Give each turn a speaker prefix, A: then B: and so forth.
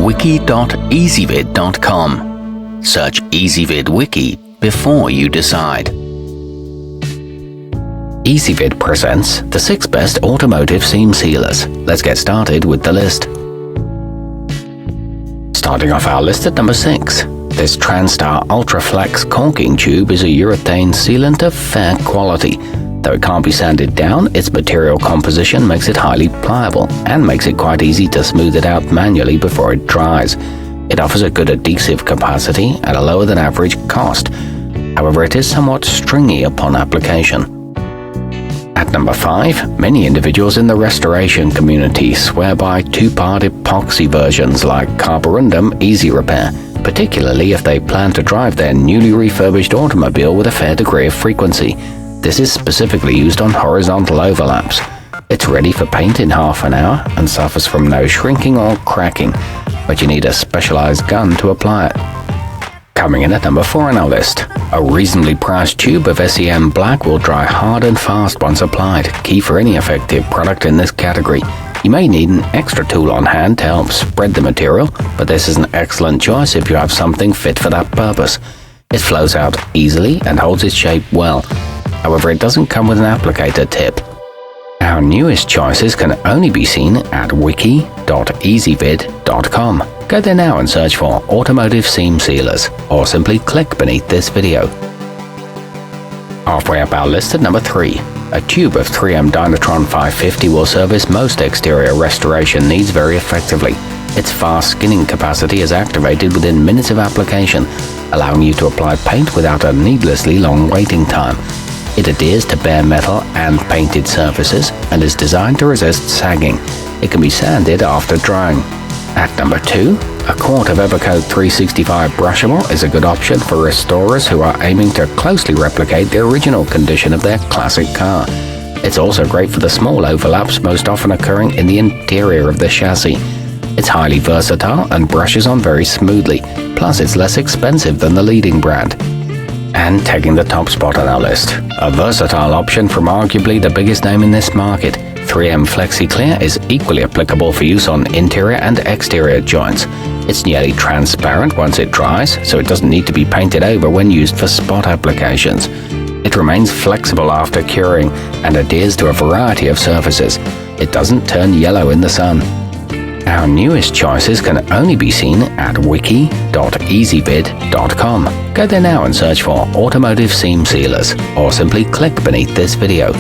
A: wiki.ezvid.com. Search Ezvid Wiki before you decide. Ezvid presents the 6 best automotive seam sealers. Let's get started with the list. Starting off our list at number 6. This transtar ultraflex caulking tube is a urethane sealant of fair quality. Though it can't be sanded down, its material composition makes it highly pliable and makes it quite easy to smooth it out manually before it dries. It offers a good adhesive capacity at a lower than average cost. However, it is somewhat stringy upon application. At number 5, many individuals in the restoration community swear by 2-part epoxy versions like Carborundum Easy Repair, particularly if they plan to drive their newly refurbished automobile with a fair degree of frequency. This is specifically used on horizontal overlaps. It's ready for paint in half an hour and suffers from no shrinking or cracking, but you need a specialized gun to apply it. Coming in at number 4 on our list, a reasonably priced tube of SEM black will dry hard and fast once applied, key for any effective product in this category. You may need an extra tool on hand to help spread the material, but this is an excellent choice if you have something fit for that purpose. It flows out easily and holds its shape well. However, it doesn't come with an applicator tip. Our newest choices can only be seen at wiki.ezvid.com. Go there now and search for Automotive Seam Sealers, or simply click beneath this video. Halfway up our list at number 3. A tube of 3M Dynatron 550 will service most exterior restoration needs very effectively. Its fast skinning capacity is activated within minutes of application, allowing you to apply paint without a needlessly long waiting time. It adheres to bare metal and painted surfaces and is designed to resist sagging. It can be sanded after drying. At number 2, a quart of evercoat 365 brushable is a good option for restorers who are aiming to closely replicate the original condition of their classic car. It's also great for the small overlaps most often occurring in the interior of the chassis. It's highly versatile and brushes on very smoothly, plus it's less expensive than the leading brand. And taking the top spot on our list, a versatile option from arguably the biggest name in this market, 3M flexiclear is equally applicable for use on interior and exterior joints. It's nearly transparent once it dries, so it doesn't need to be painted over when used for spot applications. It remains flexible after curing and adheres to a variety of surfaces. It doesn't turn yellow in the sun. Our newest choices can only be seen at wiki.ezvid.com. Go there now and search for Automotive Seam Sealers, or simply click beneath this video.